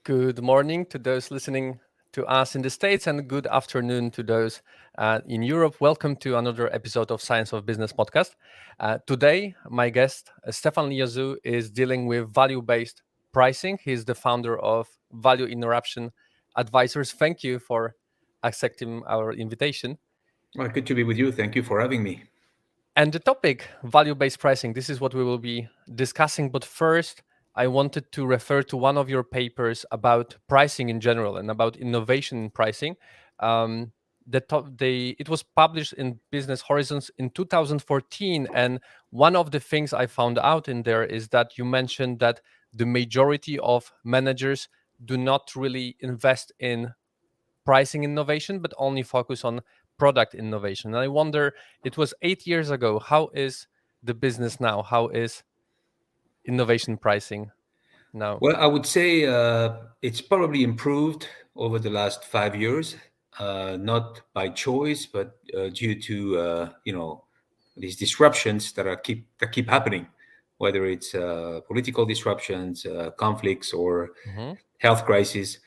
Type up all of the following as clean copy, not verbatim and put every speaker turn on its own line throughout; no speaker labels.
Good morning to those listening to us in the States, and good afternoon to those in Europe. Welcome to another episode of Science of Business podcast. Today, my guest, Stephan Liozu, is dealing with value-based pricing. He's the founder of Value Interruption Advisors. Thank you for accepting our invitation.
Well, good to be with you. Thank you for having me.
And the topic, value-based pricing, this is what we will be discussing. But first, I wanted to refer to one of your papers about pricing in general and about innovation in pricing. It was published in Business Horizons in 2014. And one of the things I found out in there is that you mentioned that the majority of managers do not really invest in pricing innovation, but only focus on product innovation. And I wonder, it was 8 years ago. How is the business now? How is innovation pricing now?
Well, I would say it's probably improved over the last 5 years, not by choice, but due to these disruptions that keep happening, whether it's political disruptions, conflicts, or
Hmm.
health crisis.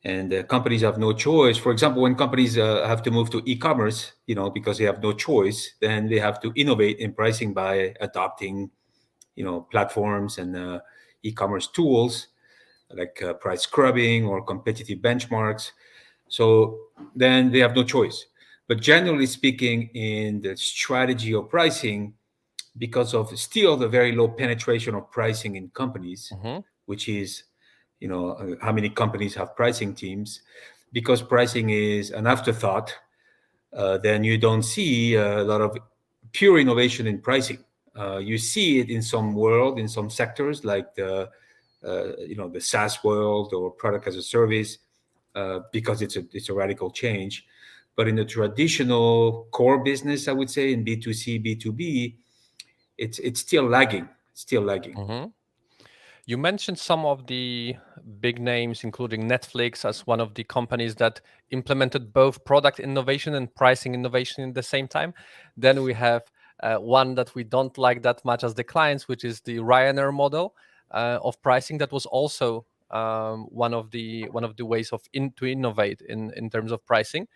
And companies have no choice. For example, when companies have to move to e-commerce, because they have no choice, then they have to innovate in pricing by adopting platforms and e-commerce tools like price scrubbing or competitive benchmarks. So then they have no choice. But generally speaking, in the strategy of pricing, because of still the very low penetration of pricing in companies,
Hmm.
which is how many companies have pricing teams, because pricing is an afterthought, then you don't see a lot of pure innovation in pricing. You see it in some sectors like the SaaS world or product as a service, because it's a radical change. But in the traditional core business, I would say in B2C, B2B, it's still lagging. Still lagging.
Hmm. You mentioned some of the big names, including Netflix, as one of the companies that implemented both product innovation and pricing innovation in the same time. Then we have one that we don't like that much as the clients, which is the Ryanair model of pricing. That was also one of the ways to innovate in terms of pricing.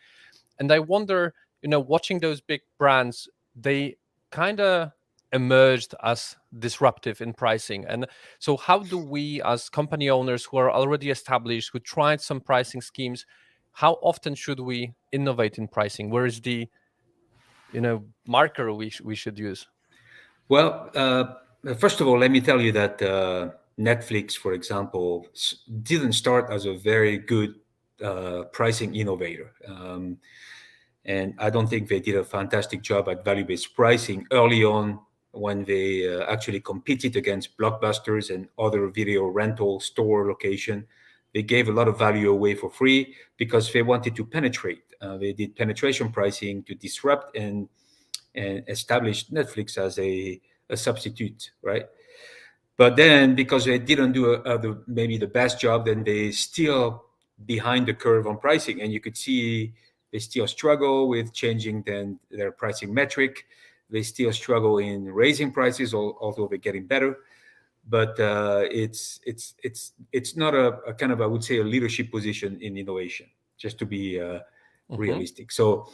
And I wonder, watching those big brands, they kind of emerged as disruptive in pricing. And so how do we, as company owners who are already established, who tried some pricing schemes, how often should we innovate in pricing? Where is the marker we should use?
Well, first of all, let me tell you that Netflix, for example, didn't start as a very good pricing innovator. And I don't think they did a fantastic job at value-based pricing early on when they actually competed against blockbusters and other video rental store location. They gave a lot of value away for free because they wanted to penetrate. They did penetration pricing to disrupt and establish Netflix as a substitute, right? But then because they didn't do maybe the best job, then they still behind the curve on pricing, and you could see they still struggle with changing then their pricing metric. They still struggle in raising prices, although they're getting better. But it's not a kind of, I would say, a leadership position in innovation. Just to be
Hmm.
realistic. So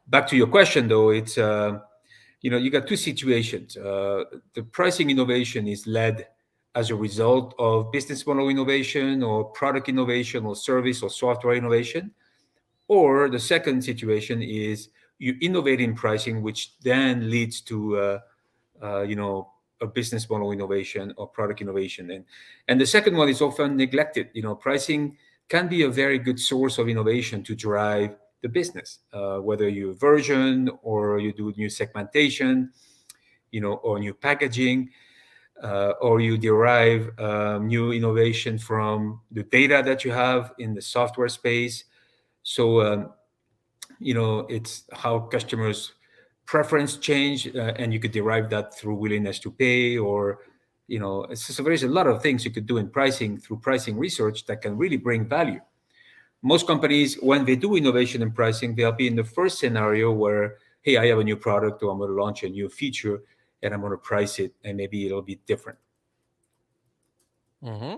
back to your question, though, it's you got two situations. The pricing innovation is led as a result of business model innovation or product innovation or service or software innovation. Or the second situation is you innovate in pricing, which then leads to a business model innovation or product innovation. And the second one is often neglected. Pricing can be a very good source of innovation to drive the business, whether you version or you do new segmentation, or new packaging, or you derive new innovation from the data that you have in the software space. So it's how customers preference change, and you could derive that through willingness to pay, or so there's a lot of things you could do in pricing through pricing research that can really bring value. Most companies, when they do innovation in pricing, they'll be in the first scenario where, hey, I have a new product, or I'm going to launch a new feature, and I'm going to price it, and maybe it'll be different.
Hmm.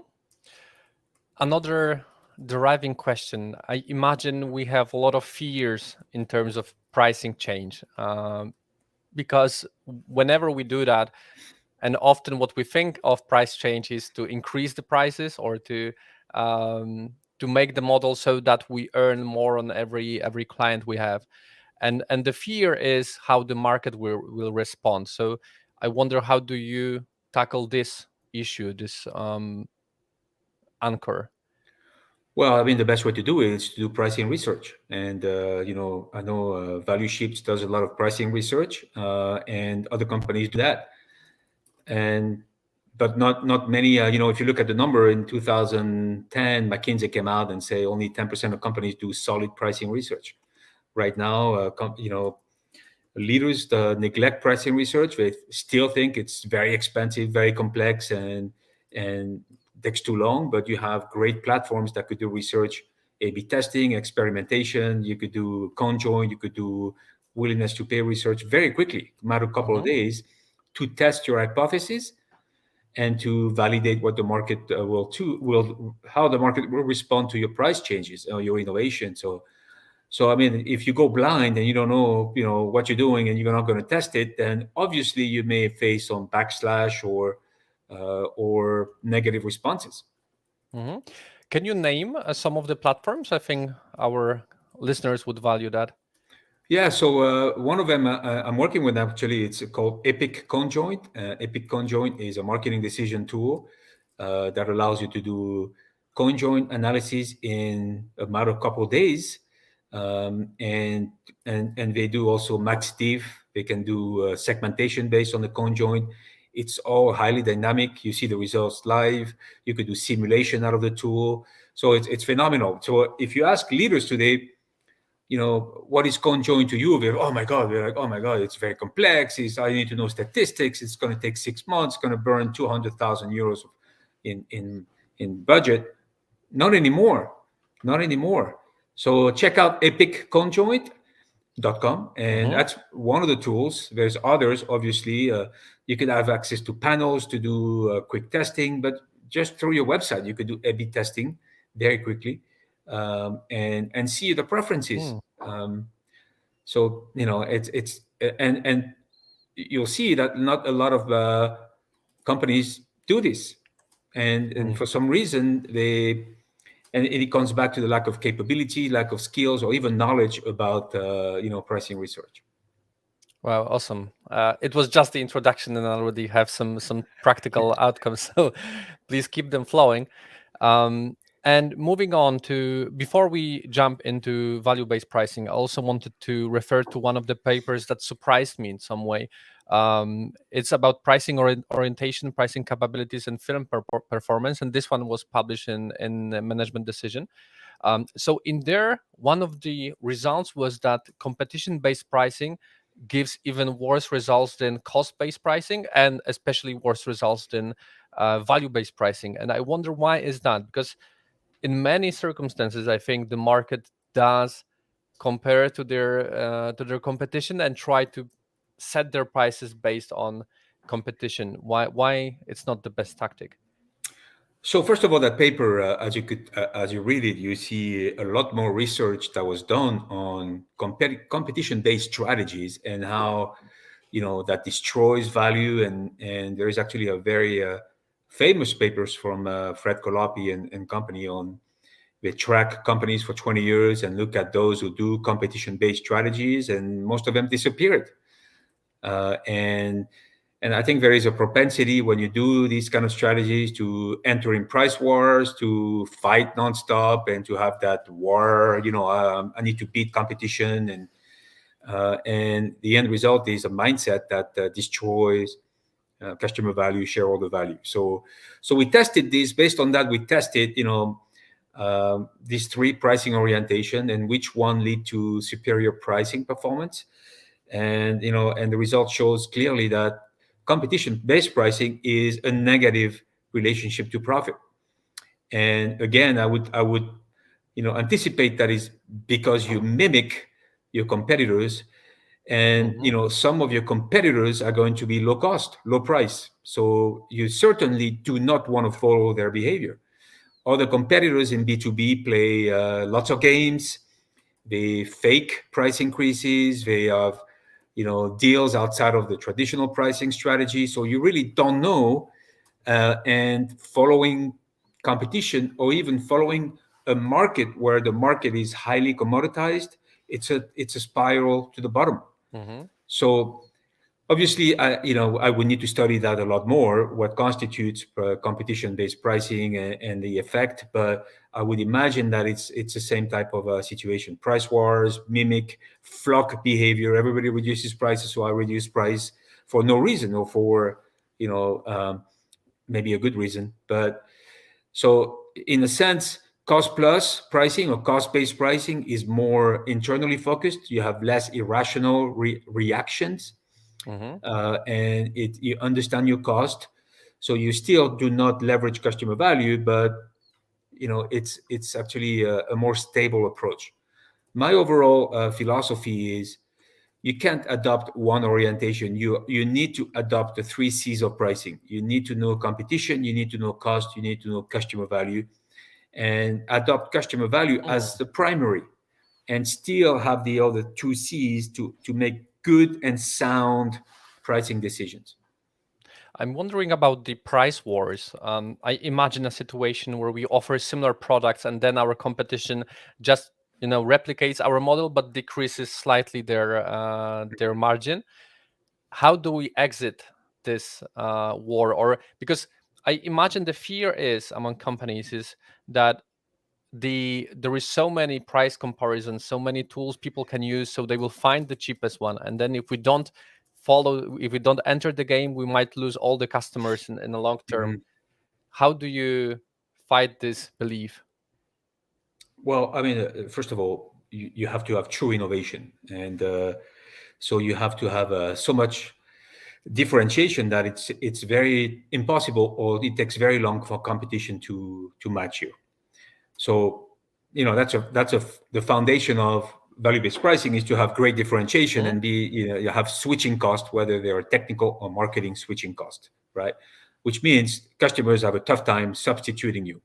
Another deriving question. I imagine we have a lot of fears in terms of pricing change, because whenever we do that, and often what we think of price change is to increase the prices or to make the model so that we earn more on every client we have, and the fear is how the market will respond. So I wonder, how do you tackle this issue, this anchor?
Well, I mean, the best way to do it is to do pricing research. And, I know Value Ships does a lot of pricing research, and other companies do that. And, but not many, if you look at the number in 2010, McKinsey came out and say only 10% of companies do solid pricing research. Right now, leaders neglect pricing research. They still think it's very expensive, very complex, and takes too long. But you have great platforms that could do research, A/B testing, experimentation. You could do conjoint. You could do willingness to pay research very quickly, matter a couple of
Hmm.
days, to test your hypothesis and to validate what the market will how the market will respond to your price changes or your innovation. So I mean, if you go blind and you don't know, what you're doing, and you're not going to test it, then obviously you may face some backslash or negative responses.
Hmm. Can you name some of the platforms? I think our listeners would value that.
Yeah, so one of them I'm working with actually. It's called Epic Conjoint. Epic Conjoint is a marketing decision tool that allows you to do conjoint analysis in a matter of couple of days, and they do also max diff. They can do segmentation based on the conjoint. It's all highly dynamic. You see the results live. You could do simulation out of the tool. So it's phenomenal. So if you ask leaders today, what is conjoint to you? Oh my God, we're like, oh my God, it's very complex. I need to know statistics. It's going to take 6 months. It's going to burn 200,000 euros in budget. Not anymore. Not anymore. So check out epicconjoint.com, and
Hmm.
that's one of the tools. There's others, obviously. You could have access to panels to do quick testing, but just through your website, you could do A/B testing very quickly, and see the preferences. So it's and you'll see that not a lot of companies do this, and for some reason and it comes back to the lack of capability, lack of skills, or even knowledge about pricing research.
Wow, awesome. It was just the introduction, and I already have some practical outcomes. So please keep them flowing. And moving on to, before we jump into value-based pricing, I also wanted to refer to one of the papers that surprised me in some way. It's about pricing orientation, pricing capabilities, and film performance. And this one was published in Management Decision. So in there, one of the results was that competition-based pricing gives even worse results than cost-based pricing, and especially worse results than value-based pricing. And I wonder, why is that? Because in many circumstances, I think the market does compare to their competition and try to set their prices based on competition. Why it's not the best tactic?
So first of all, that paper, as you read it, you see a lot more research that was done on competition-based strategies and how that destroys value. And there is actually a very famous papers from Fred Colopi and company on. They track companies for 20 years and look at those who do competition-based strategies, and most of them disappeared. Uh, and and I think there is a propensity when you do these kind of strategies to enter in price wars, to fight nonstop, and to have that war. I need to beat competition, and the end result is a mindset that destroys customer value, shareholder value. So we tested this. Based on that, we tested, these three pricing orientation and which one lead to superior pricing performance. And the result shows clearly that competition-based pricing is a negative relationship to profit. And again, I would anticipate that is because you mimic your competitors, and
Hmm.
some of your competitors are going to be low cost, low price, so you certainly do not want to follow their behavior. Other competitors in B2B play lots of games. They fake price increases. They have, deals outside of the traditional pricing strategy. So you really don't know. And following competition, or even following a market where the market is highly commoditized, it's a spiral to the bottom.
Hmm.
So obviously, I would need to study that a lot more, what constitutes competition-based pricing and the effect. But I would imagine that it's the same type of situation. Price wars mimic flock behavior. Everybody reduces prices, so I reduce price for no reason, or for you know um, maybe a good reason. But so in a sense, cost plus pricing or cost-based pricing is more internally focused. You have less irrational reactions,
Hmm.
and you understand your cost, so you still do not leverage customer value, but it's actually a more stable approach. My overall philosophy is, you can't adopt one orientation. You need to adopt the three C's of pricing. You need to know competition, you need to know cost, you need to know customer value, and adopt customer value as the primary, and still have the other two C's to make good and sound pricing decisions.
I'm wondering about the price wars. I imagine a situation where we offer similar products and then our competition just replicates our model but decreases slightly their margin. How do we exit this war? Or because I imagine the fear is among companies is that there is so many price comparisons, so many tools people can use, so they will find the cheapest one, and then if we don't enter the game, we might lose all the customers in the long term.
Mhm.
How do you fight this belief?
Well, I mean, first of all, you have to have true innovation, and so you have to have so much differentiation that it's very impossible, or it takes very long for competition to match you. So, that's the foundation of value-based pricing, is to have great differentiation
Hmm.
and you have switching cost, whether they are technical or marketing switching cost, right? Which means customers have a tough time substituting you.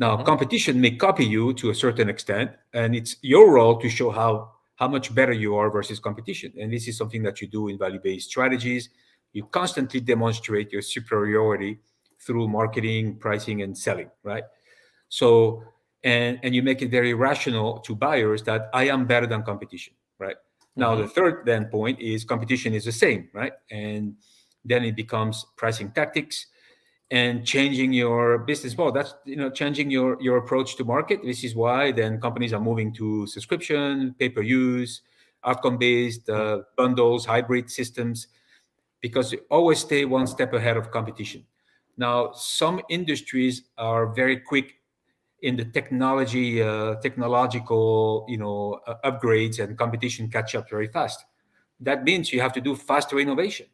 Now,
Hmm.
competition may copy you to a certain extent, and it's your role to show how much better you are versus competition. And this is something that you do in value-based strategies. You constantly demonstrate your superiority through marketing, pricing, and selling, right? So, and you make it very rational to buyers that I am better than competition, right? Now,
Hmm.
the third then point is competition is the same, right? And then it becomes pricing tactics and changing your business model. That's changing your approach to market. This is why then companies are moving to subscription, pay per use, outcome based bundles, hybrid systems, because you always stay one step ahead of competition. Now, some industries are very quick in the technological upgrades, and competition catch up very fast. That means you have to do faster innovation,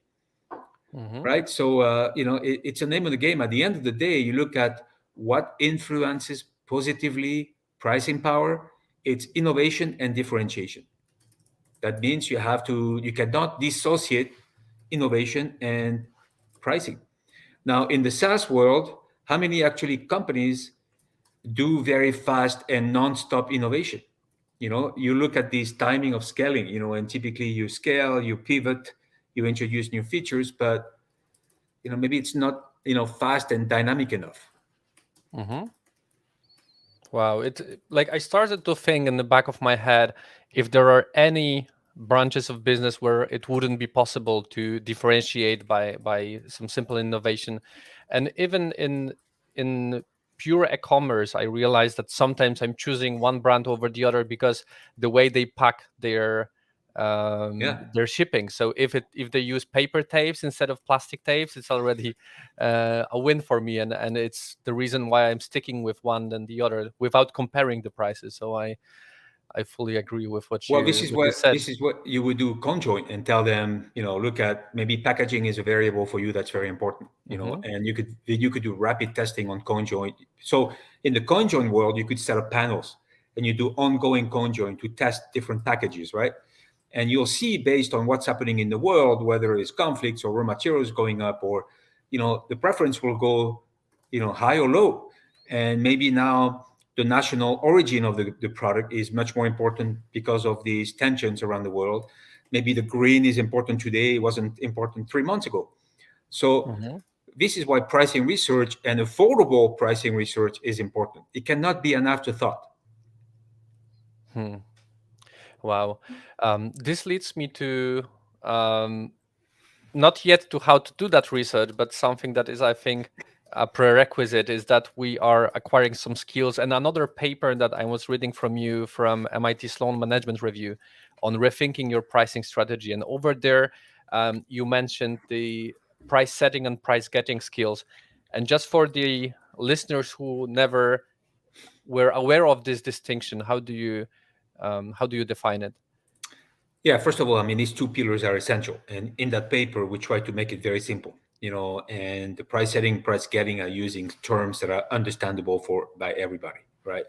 Hmm.
right? So it's a name of the game. At the end of the day, you look at what influences positively pricing power. It's innovation and differentiation. That means you cannot dissociate innovation and pricing. Now, in the SaaS world, how many actually companies do very fast and non-stop innovation? You look at this timing of scaling, and typically you scale, you pivot, you introduce new features, but maybe it's not fast and dynamic enough.
Hmm. Wow, like I started to think in the back of my head if there are any branches of business where it wouldn't be possible to differentiate by some simple innovation. And even in pure e-commerce, I realized that sometimes I'm choosing one brand over the other because the way they pack
Yeah.
their shipping. So if they use paper tapes instead of plastic tapes, it's already a win for me, and it's the reason why I'm sticking with one than the other without comparing the prices. So I fully agree with what
Well,
you said.
this is what you would do conjoint, and tell them, look at, maybe packaging is a variable for you that's very important,
Hmm.
and you could do rapid testing on conjoint. So in the conjoint world, you could set up panels, and you do ongoing conjoint to test different packages, right? And you'll see, based on what's happening in the world, whether it's conflicts or raw materials going up, or the preference will go high or low. And maybe now the national origin of the product is much more important because of these tensions around the world. Maybe the green is important today, it wasn't important 3 months ago. So
Hmm.
this is why pricing research and affordable pricing research is important. It cannot be an afterthought.
Hmm. Wow. This leads me to um, not yet to how to do that research, but something that is, I think, a prerequisite is that we are acquiring some skills. And another paper that I was reading from you from MIT Sloan Management Review on rethinking your pricing strategy. And over there, you mentioned the price setting and price getting skills. And just for the listeners who never were aware of this distinction, how do you define it?
Yeah, first of all, I mean, these two pillars are essential. And in that paper, we try to make it very simple, and the price setting, price getting are using terms that are understandable for by everybody, right?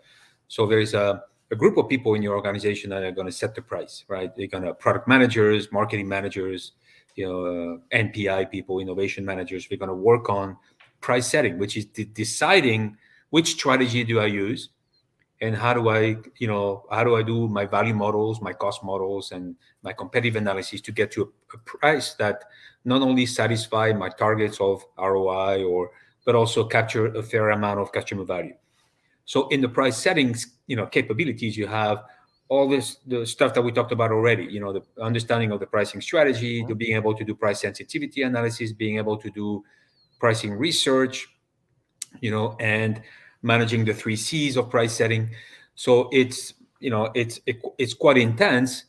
So there's a group of people in your organization that are going to set the price, right? They're going to product managers, marketing managers, NPI people, innovation managers. We're going to work on price setting, which is deciding which strategy do I use and how do I do my value models, my cost models, and my competitive analysis to get to a price that not only satisfy my targets of ROI or but also capture a fair amount of customer value. So in the price settings, capabilities, you have all this the stuff that we talked about already. The understanding of the pricing strategy, to
Mhm.
being able to do price sensitivity analysis, being able to do pricing research, and managing the three C's of price setting. So it's quite intense,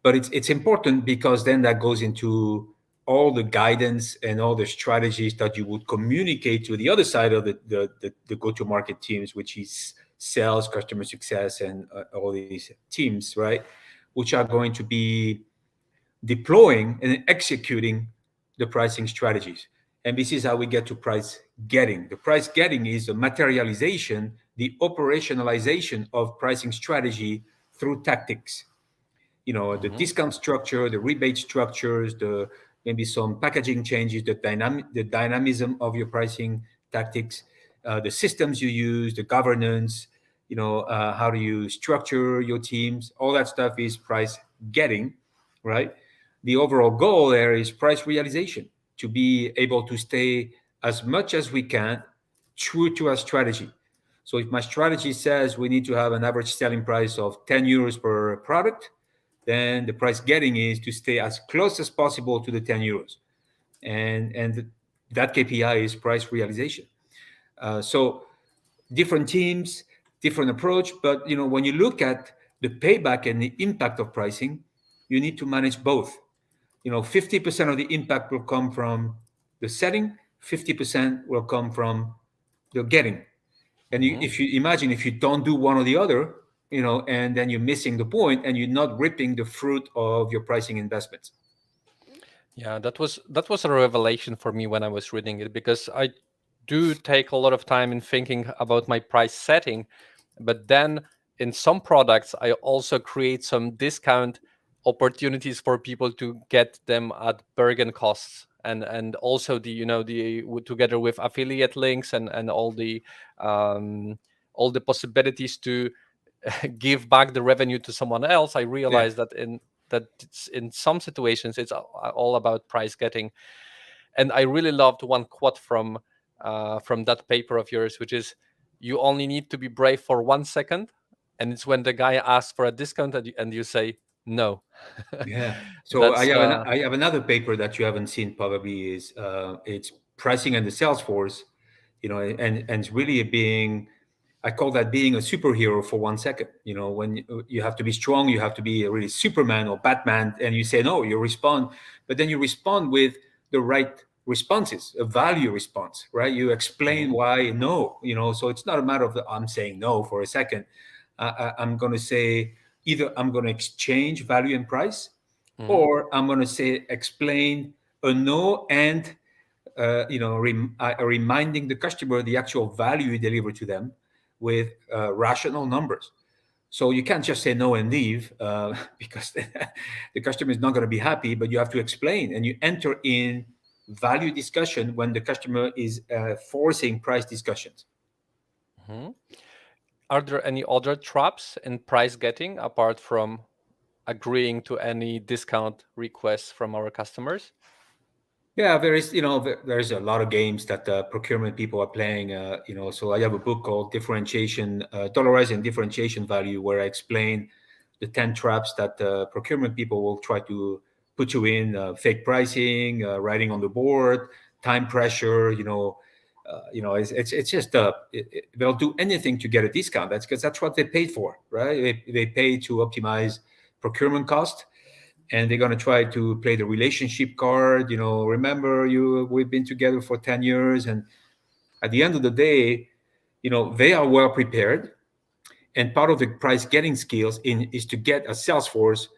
but it's important because then that goes into all the guidance and all the strategies that you would communicate to the other side of the go-to-market teams, which is sales, customer success, and all these teams, right? Which are going to be deploying and executing the pricing strategies. And this is how we get to price getting. The price getting is the materialization, the operationalization of pricing strategy through tactics. The
Mhm.
discount structure, the rebate structures, the maybe some packaging changes, the dynamism of your pricing tactics, the systems you use, the governance, how do you structure your teams. All that stuff is price getting, right? The overall goal there is price realization, to be able to stay as much as we can true to our strategy. So if my strategy says we need to have an average selling price of 10 euros per product, then the price getting is to stay as close as possible to the 10 euros. And that KPI is price realization. So different teams, different approach, but when you look at the payback and the impact of pricing, you need to manage both. 50% of the impact will come from the setting, 50% will come from the getting. And
Mhm.
if you imagine, if you don't do one or the other, and then you're missing the point and you're not reaping the fruit of your pricing investments.
Yeah, that was a revelation for me when I was reading it, because I do take a lot of time in thinking about my price setting, but then in some products I also create some discount opportunities for people to get them at bargain costs, and also together with affiliate links and um, all the possibilities to give back the revenue to someone else. I
Yeah.
realized that it's, in some situations it's all about price getting. And I really loved one quote from that paper of yours, which is, "You only need to be brave for 1 second, and it's when the guy asks for a discount and you say no."
Yeah. So
That's
I have another paper that you haven't seen probably is it's pricing and the sales force, and it's really being, I call that being a superhero for 1 second. When you have to be strong, you have to be a really Superman or Batman, and you say no, you respond, but then you respond with the right responses, a value response, right? You explain
Mhm.
why no, so it's not a matter of I'm saying no for a second. I'm going to say either I'm going to exchange value and price,
Mhm.
or I'm going to say explain a no and reminding the customer the actual value you deliver to them with rational numbers. So you can't just say no and leave because the customer is not going to be happy. But you have to explain, and you enter in value discussion when the customer is forcing price discussions.
Mhm. Are there any other traps in price getting apart from agreeing to any discount requests from our customers?
Yeah, there is, there's a lot of games that procurement people are playing. So I have a book called Differentiation, Dollarizing Differentiation Value, where I explain the 10 traps that procurement people will try to put you in: fake pricing, writing on the board, time pressure. It's just they'll do anything to get a discount. That's because that's what they paid for, right? They pay to optimize procurement cost, and they're going to try to play the relationship card. Remember, we've been together for 10 years, and at the end of the day, they are well prepared. And part of the price getting skills is to get a sales force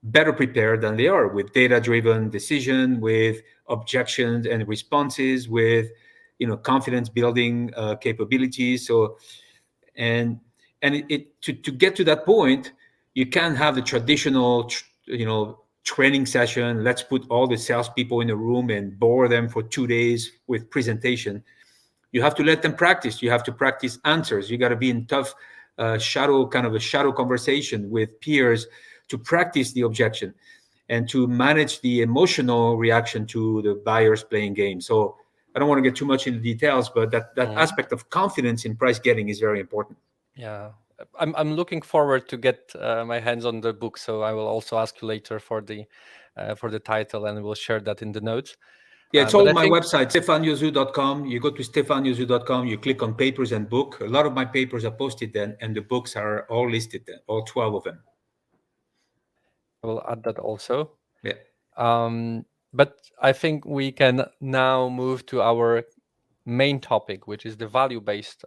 better prepared than they are, with data driven decision, with objections and responses, with confidence building capabilities. So and to get to that point, you can't have the traditional training session. Let's put all the salespeople in a room and bore them for 2 days with presentation. You have to let them practice. You have to practice answers. You got to be in tough shadow conversation with peers to practice the objection and to manage the emotional reaction to the buyers playing games. So I don't want to get too much into details, but that
Mhm.
aspect of confidence in price getting is very important.
Yeah, I'm looking forward to get my hands on the book, so I will also ask you later for the title, and we'll share that in the notes.
Yeah, it's
But
all
I
on my
think
website, stephanyozu.com. You go to stephanyozu.com, you click on papers and book. A lot of my papers are posted then, and the books are all listed there, all 12 of them.
I will add that also.
Yeah.
Um, but I think we can now move to our main topic, which is the value-based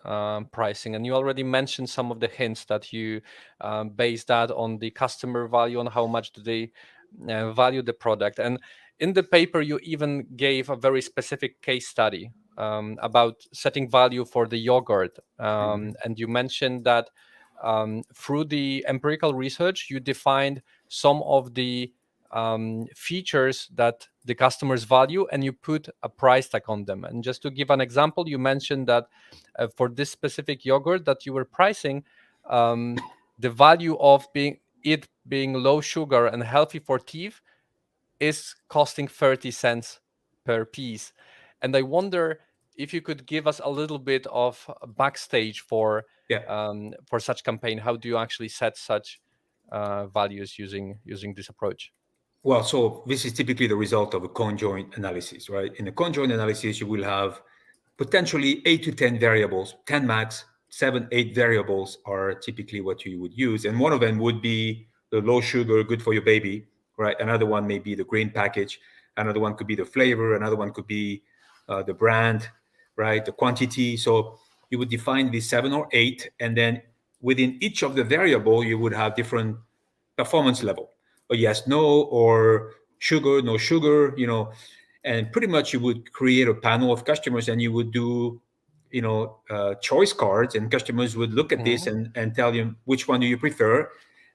pricing. And you already mentioned some of the hints that you base that on the customer value, on how much do they value the product. And in the paper, you even gave a very specific case study about setting value for the yogurt.
Mhm.
And you mentioned that through the empirical research, you defined some of the features that the customers value, and you put a price tag on them. And just to give an example, you mentioned that for this specific yogurt that you were pricing, um, the value of being low sugar and healthy for teeth is costing 30 cents per piece. And I wonder if you could give us a little bit of backstage
Yeah.
for such campaign. How do you actually set such values using this approach?
Well, so this is typically the result of a conjoint analysis, right? In a conjoint analysis, you will have potentially 8 to 10 variables, 10 max, 7, 8 variables are typically what you would use. And one of them would be the low sugar, good for your baby, right? Another one may be the green package. Another one could be the flavor. Another one could be the brand, right? The quantity. So you would define these 7 or 8, and then within each of the variable, you would have different performance level, a yes, no, or sugar, no sugar, and pretty much you would create a panel of customers, and you would do choice cards, and customers would look at this
Mhm.
and tell you which one do you prefer,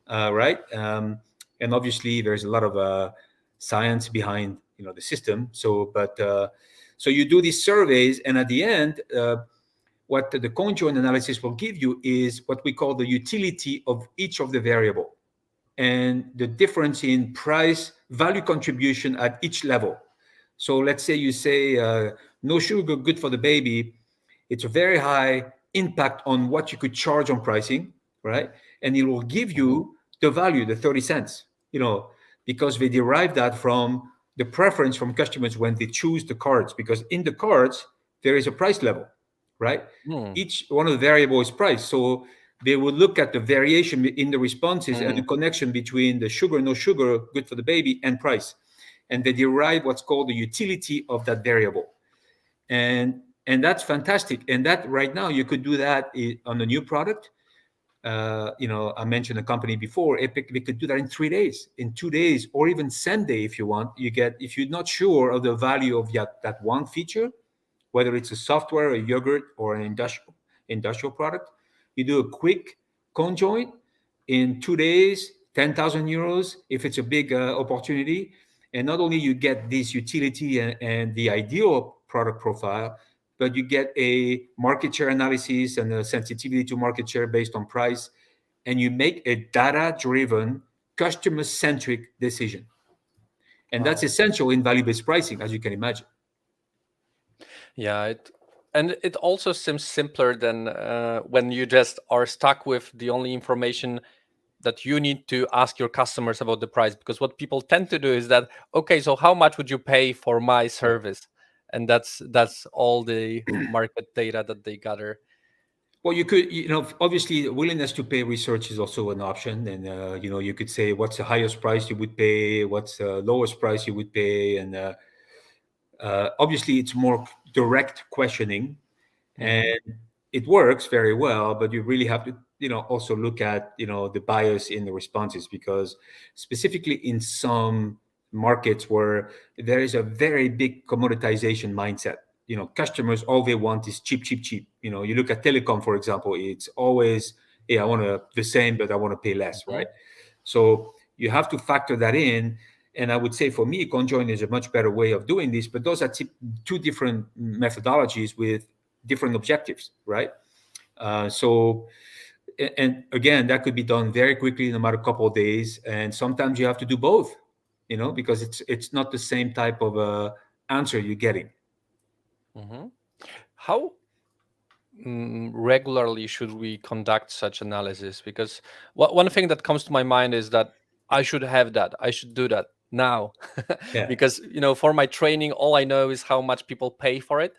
right? And obviously there's a lot of science behind the system. So you do these surveys, and at the end, what the conjoint analysis will give you is what we call the utility of each of the variable and the difference in price value contribution at each level. So let's say you say no sugar, good for the baby. It's a very high impact on what you could charge on pricing, right? And it will give
Mhm.
you the value, the 30 cents, because they derive that from the preference from customers when they choose the cards, because in the cards, there is a price level, right?
Mm.
Each one of the variable is price. So they would look at the variation in the responses and the
Mhm.
connection between the sugar, no sugar, good for the baby, and price. And they derive what's called the utility of that variable. And that's fantastic. And that right now you could do that on a new product. I mentioned a company before, Epic. They could do that in 3 days, in 2 days, or even same day if you want. If you're not sure of the value of that one feature, whether it's a software, a yogurt, or an industrial product. You do a quick conjoint in 2 days, 10,000 euros if it's a big opportunity. And not only you get this utility and the ideal product profile, but you get a market share analysis and a sensitivity to market share based on price, and you make a data-driven, customer-centric decision. And that's
Wow.
essential in value-based pricing, as you can imagine.
Yeah, and it also seems simpler than when you just are stuck with the only information that you need to ask your customers about the price. Because what people tend to do is that, okay, so how much would you pay for my
Yeah.
service? And that's all the market data that they gather.
Well, you could, obviously, willingness to pay research is also an option, and you could say what's the highest price you would pay, what's the lowest price you would pay, and obviously, it's more direct questioning, and
Mm-hmm.
it works very well. But you really have to, also look at, the bias in the responses, because specifically in some markets where there is a very big commoditization mindset, customers, all they want is cheap, cheap, cheap. You look at telecom, for example, it's always, hey, I want the same, but I want to pay less,
Mm-hmm.
right? So you have to factor that in. And I would say for me, conjoin is a much better way of doing this, but those are two different methodologies with different objectives, right? So, and again, that could be done very quickly in about a couple of days. And sometimes you have to do both, because it's not the same type of answer you're getting.
Mm-hmm. How regularly should we conduct such analysis? Because one thing that comes to my mind is that I should have that, I should do that now.
Yeah.
Because for my training, all I know is how much people pay for it.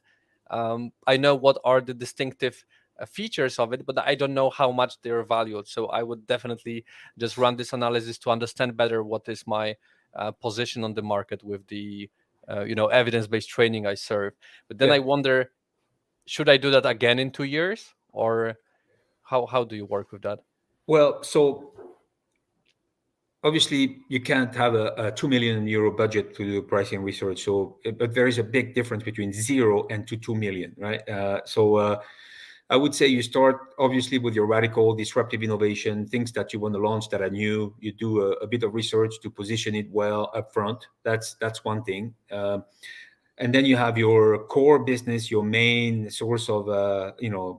I know what are the distinctive features of it, but I don't know how much they're valued. So I would definitely just run this analysis to understand better what is my position on the market with the evidence-based training I serve. But then
Yeah.
I wonder, should I do that again in 2 years, or how do you work with that?
Well, so obviously you can't have a 2 million euro budget to do pricing research. So, but there is a big difference between 0 and to 2 million, right? I would say you start obviously with your radical disruptive innovation, things that you want to launch that are new. You do a bit of research to position it well up front. That's one thing. And then you have your core business, your main source of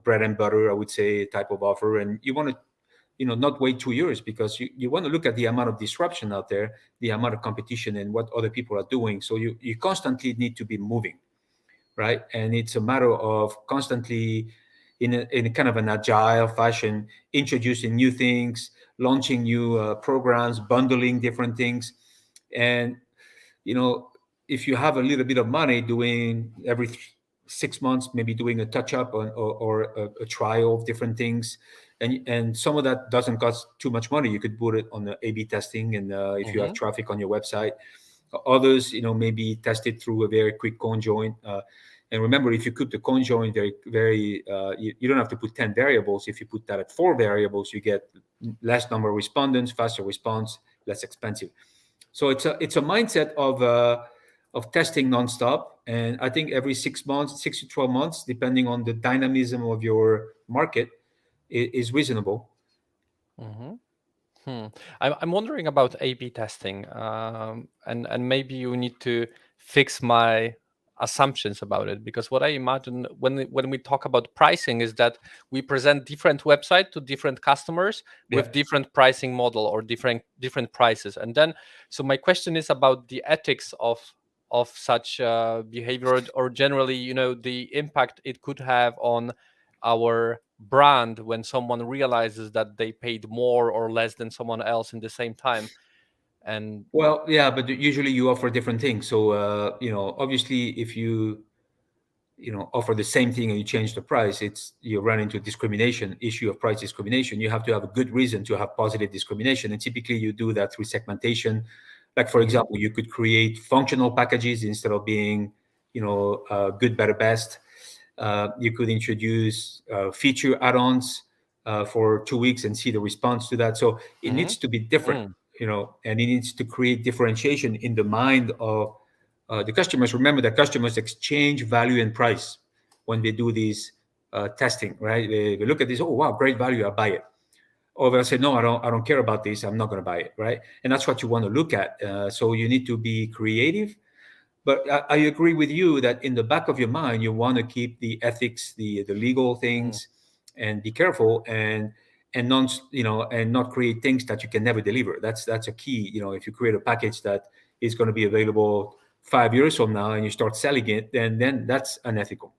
bread and butter, I would say, type of offer, and you want to not wait 2 years, because you want to look at the amount of disruption out there, the amount of competition, and what other people are doing. So you constantly need to be moving, right? And it's a matter of constantly in a kind of an agile fashion, introducing new things, launching new programs, bundling different things. And you know if you have a little bit of money, doing every 6 months, maybe doing a touch up on, or a trial of different things, and some of that doesn't cost too much money. You could put it on the A/B testing, and if you have
Mm-hmm.
traffic on your website. Others, maybe test it through a very quick conjoint. And remember, if you put the conjoint you don't have to put 10 variables. If you put that at 4 variables, you get less number of respondents, faster response, less expensive. So it's a mindset of testing nonstop, and I think every 6 months, 6 to 12 months, depending on the dynamism of your market, is reasonable.
Mm-hmm. Hmm. I'm wondering about A/B testing, and maybe you need to fix my assumptions about it, because what I imagine when we talk about pricing is that we present different website to different customers
Yeah.
with different pricing model or different prices, and then so my question is about the ethics of such behavior, or generally, the impact it could have on our brand when someone realizes that they paid more or less than someone else in the same time. And
Well, yeah, but usually you offer different things. So obviously, if you offer the same thing and you change the price, you run into discrimination issue of price discrimination. You have to have a good reason to have positive discrimination, and typically you do that through segmentation. Like, for
Mhm,
example, you could create functional packages instead of being good, better, best. You could introduce feature add-ons for 2 weeks and see the response to that. So it
mhm,
needs to be different,
mm,
and it needs to create differentiation in the mind of the customers. Remember that customers exchange value and price when they do these testing, right? They look at this, oh wow, great value, I buy it. Or they'll say, no, I don't care about this, I'm not going to buy it, right? And that's what you want to look at. So you need to be creative, But I agree with you that in the back of your mind, you want to keep the ethics, the legal
Mm.
things, and be careful and non and not create things that you can never deliver. That's a key. If you create a package that is going to be available 5 years from now and you start selling it, then that's unethical.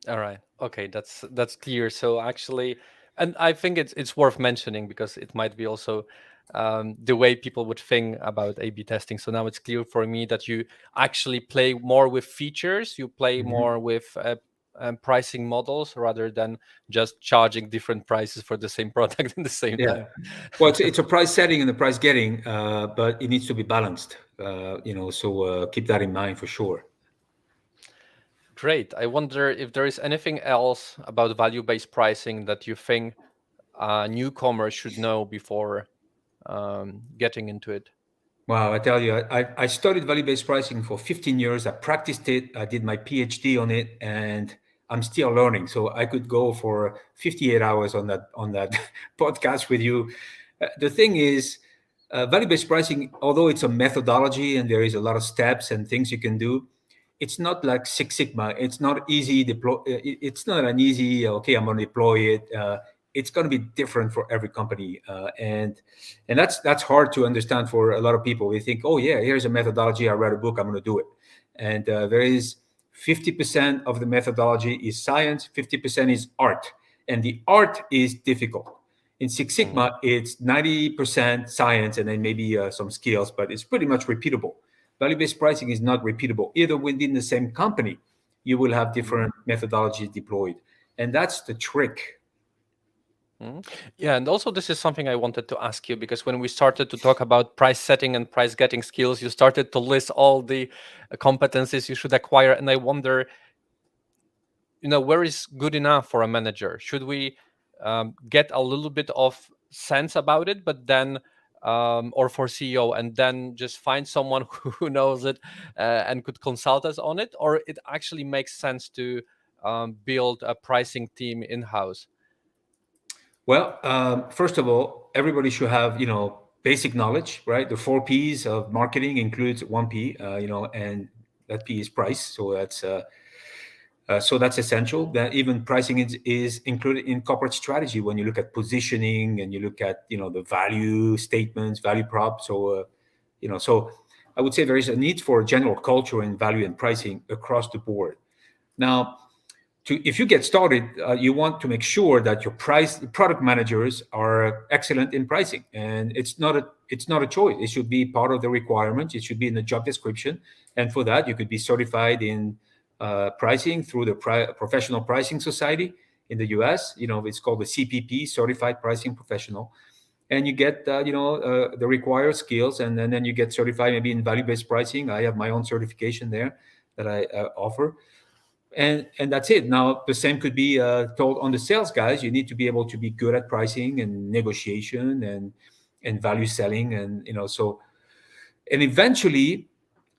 All right. Okay, that's clear. So actually, and I think it's worth mentioning because it might be also the way people would think about A/B testing. So now it's clear for me that you actually play more with features, you play
Mhm.
more with pricing models rather than just charging different prices for the same product in the same
Yeah.
time.
Well, it's a price setting and a price getting, but it needs to be balanced. So keep that in mind for sure.
Great. I wonder if there is anything else about value-based pricing that you think newcomers should know before getting into it.
Wow, I tell you, I studied value-based pricing for 15 years. I practiced it. I did my PhD on it, and I'm still learning. So I could go for 58 hours on that podcast with you. The thing is, value-based pricing, although it's a methodology and there is a lot of steps and things you can do, it's not like Six Sigma. It's not easy deploy. It's not an easy. Okay, I'm going to deploy it. It's going to be different for every company, and that's hard to understand for a lot of people. They think, oh yeah, here's a methodology. I read a book. I'm going to do it. And there is 50% of the methodology is science. 50% is art, and the art is difficult. In Six
Mhm.
Sigma, it's 90% science and then maybe some skills, but it's pretty much repeatable. Value-based pricing is not repeatable. Either within the same company, you will have
Mhm.
different methodologies deployed, and that's the trick.
Mhm. Yeah, and also this is something I wanted to ask you because when we started to talk about price setting and price getting skills, you started to list all the competencies you should acquire, and I wonder, where is good enough for a manager? Should we get a little bit of sense about it, but then, or for CEO, and then just find someone who knows it and could consult us on it, or it actually makes sense to build a pricing team in house?
Well, first of all, everybody should have basic knowledge, right? The four P's of marketing includes one P, and that P is price. So that's essential. That even pricing is included in corporate strategy when you look at positioning and you look at the value statements, value prop. So I would say there is a need for general culture and value and pricing across the board. Now, if you get started, you want to make sure that your product managers are excellent in pricing, and it's not a choice. It should be part of the requirements. It should be in the job description, and for that, you could be certified in pricing through the Professional Pricing Society in the U.S. It's called the CPP, Certified Pricing Professional, and you get the required skills, and then you get certified maybe in value-based pricing. I have my own certification there that I offer, and that's it. Now the same could be told on the sales guys. You need to be able to be good at pricing and negotiation and value selling, and and eventually,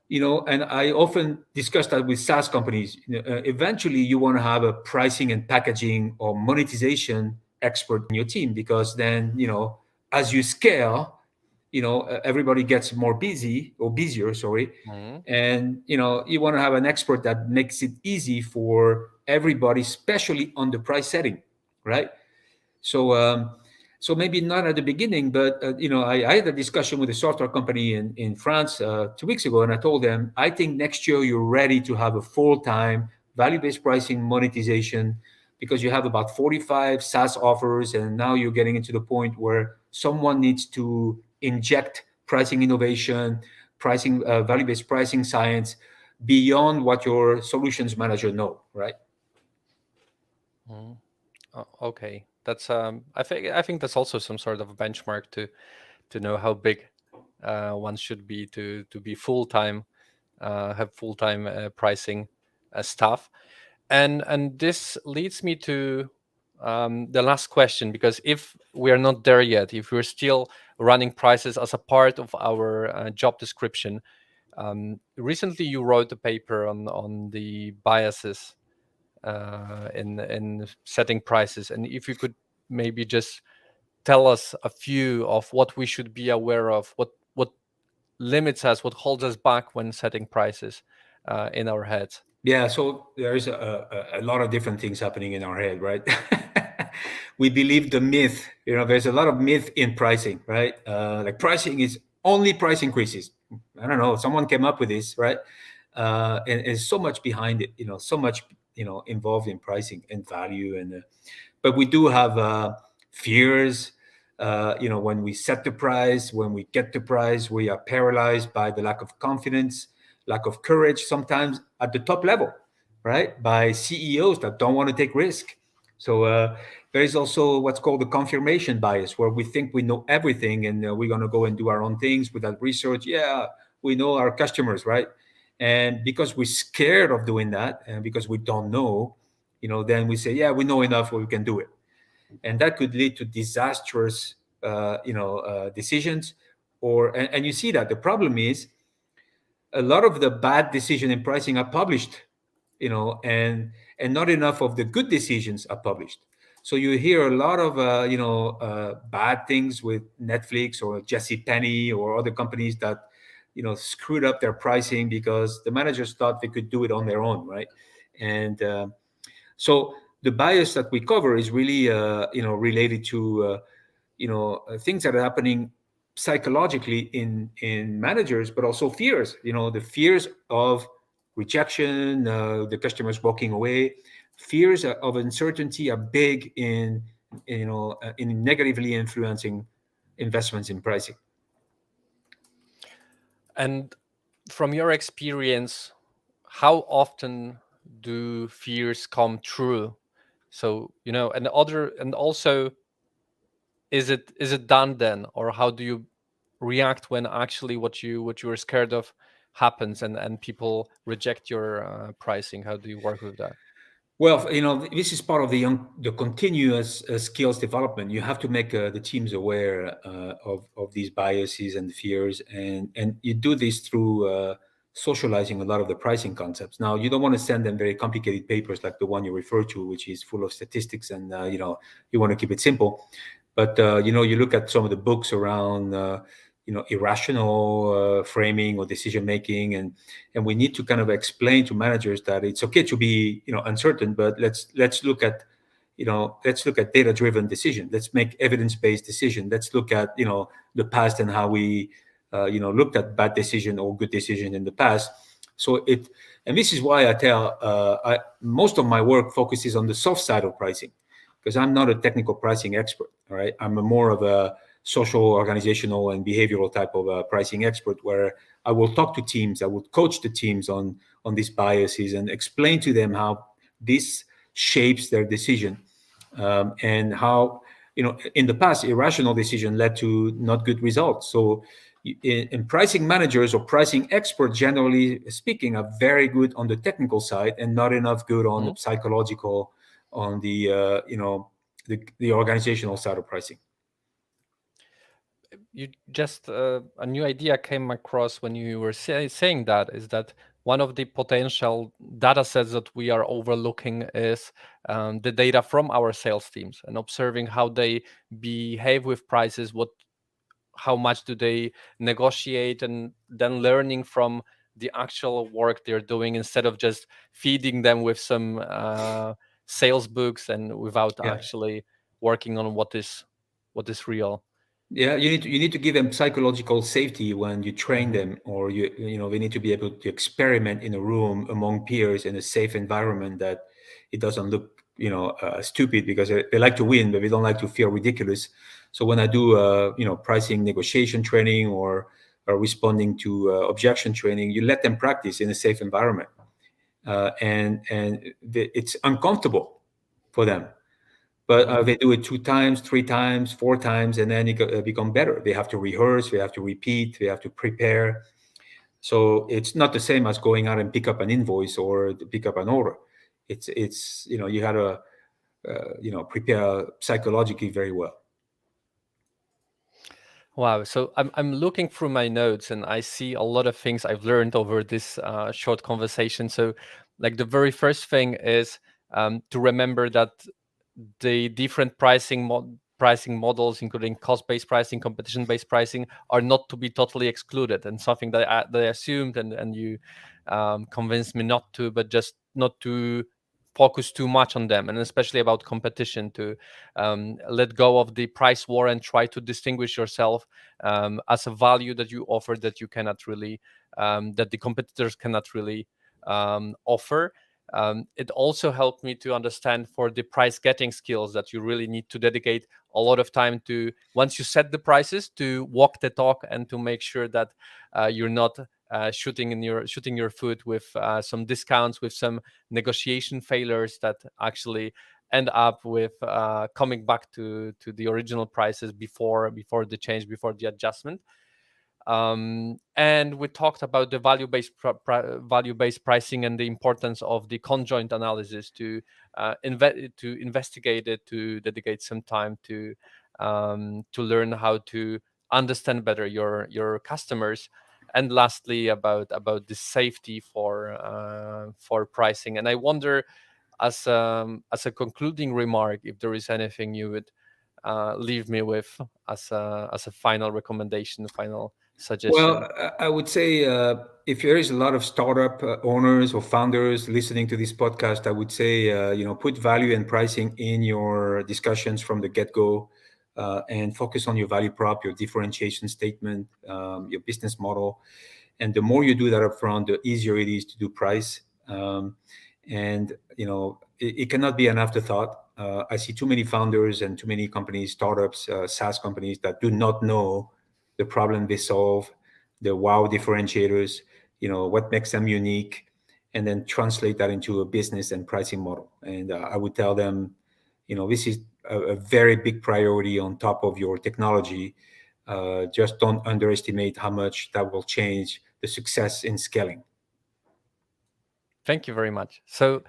and I often discuss that with SaaS companies. Eventually you want to have a pricing and packaging or monetization expert on your team, because then as you scale, everybody gets more busy or busier, sorry,
Mhm.
and you want to have an expert that makes it easy for everybody, especially on the price setting, right? So um, so maybe not at the beginning, but I had a discussion with a software company in France 2 weeks ago, and I told them I think next year you're ready to have a full-time value-based pricing monetization, because you have about 45 SaaS offers, and now you're getting into the point where someone needs to inject pricing innovation, pricing value-based pricing science beyond what your solutions manager know, right?
Mhm. Okay, that's I think that's also some sort of benchmark to know how big one should be to be full time, have full time pricing staff. And this leads me to the last question, because if we are not there yet, if we're still running prices as a part of our job description, recently you wrote a paper on the biases in setting prices, and if you could maybe just tell us a few of what we should be aware of, what limits us, what holds us back when setting prices in our heads?
Yeah, so there's a lot of different things happening in our head, right? We believe the myth, there's a lot of myth in pricing, right? Like pricing is only price increases. I don't know, someone came up with this, right? And there's so much behind it, so much, involved in pricing and value. But we do have fears. When we set the price, when we get the price, we are paralyzed by the lack of confidence, lack of courage, sometimes at the top level, right? By CEOs that don't want to take risk. So there is also what's called the confirmation bias, where we think we know everything and we're going to go and do our own things without research. Yeah, we know our customers, right? And because we're scared of doing that, and because we don't know, then we say, yeah, we know enough, we can do it, and that could lead to disastrous, decisions. And you see that the problem is a lot of the bad decision in pricing are published, and not enough of the good decisions are published. So you hear a lot of bad things with Netflix or Jesse Penny or other companies that screwed up their pricing because the managers thought they could do it on their own, right? And so the bias that we cover is really related to things that are happening psychologically in managers, but also fears. The fears of rejection, the customers walking away, fears of uncertainty are big in negatively influencing investments in pricing.
And from your experience, how often do fears come true? So, and also, is it done then, or how do you react when actually what you were scared of happens, and people reject your pricing? How do you work with that?
Well, this is part of the continuous skills development. You have to make the teams aware of these biases and fears, and you do this through socializing a lot of the pricing concepts. Now, you don't want to send them very complicated papers like the one you refer to, which is full of statistics, and you want to keep it simple. But you look at some of the books around irrational framing or decision making, and we need to kind of explain to managers that it's okay to be uncertain, but let's look at data driven decision. Let's make evidence based decision. Let's look at the past and how we looked at bad decision or good decision in the past. And this is why I tell most of my work focuses on the soft side of pricing, because I'm not a technical pricing expert. All right, I'm more of a social, organizational, and behavioral type of pricing expert, where I will talk to teams, I will coach the teams on these biases and explain to them how this shapes their decision, and how in the past irrational decision led to not good results. So in pricing managers or pricing experts, generally speaking, are very good on the technical side and not enough good on the
Mhm.
psychological, on the organizational side of pricing.
You just A new idea came across when you were saying that, is that one of the potential data sets that we are overlooking is the data from our sales teams, and observing how they behave with prices, how much do they negotiate, and then learning from the actual work they're doing, instead of just feeding them with some sales books and without
Yeah.
actually working on what is real.
Yeah, you need to give them psychological safety when you train
Mhm.
them, or they need to be able to experiment in a room among peers in a safe environment, that it doesn't look stupid, because they like to win, but they don't like to feel ridiculous. So when I do pricing negotiation training, or responding to objection training, you let them practice in a safe environment, and it's uncomfortable for them, but
Mhm.
they do it 2 times, 3 times, 4 times, and then it become better. They have to rehearse, they have to repeat, they have to prepare. So it's not the same as going out and pick up an invoice or to pick up an order. It's you got to prepare psychologically very well.
Wow. So I'm looking through my notes, and I see a lot of things I've learned over this short conversation. So, like, the very first thing is to remember that the different pricing pricing models, including cost-based pricing, competition-based pricing, are not to be totally excluded, and something that I assumed, and you convinced me not to, but just not to focus too much on them, and especially about competition, to let go of the price war and try to distinguish yourself as a value that you offer that you cannot really, that the competitors cannot really offer. It also helped me to understand for the price getting skills that you really need to dedicate a lot of time to, once you set the prices, to walk the talk and to make sure that you're not shooting your foot with some discounts, with some negotiation failures that actually end up with coming back to the original prices before the change, before the adjustment. And we talked about the value-based pricing and the importance of the conjoint analysis to investigate it, to dedicate some time to learn how to understand better your customers, and lastly about the safety for pricing. And I wonder, as a concluding remark, if there is anything you would leave me with as a final recommendation, final suggestion.
Well, I would say if there is a lot of startup owners or founders listening to this podcast, I would say put value and pricing in your discussions from the get go, and focus on your value prop, your differentiation statement, your business model, and the more you do that upfront, the easier it is to do price. And it cannot be an afterthought. I see too many founders and too many companies, startups, SaaS companies that do not know the problem they solve, the wow differentiators, what makes them unique, and then translate that into a business and pricing model. And I would tell them, this is a very big priority on top of your technology. Just don't underestimate how much that will change the success in scaling.
Thank you very much. So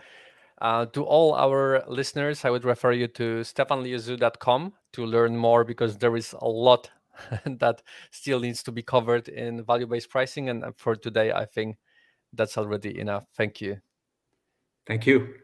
to all our listeners, I would refer you to stephanliozu.com to learn more, because there is a lot that still needs to be covered in value-based pricing. And for today, I think that's already enough. Thank you.
Thank you.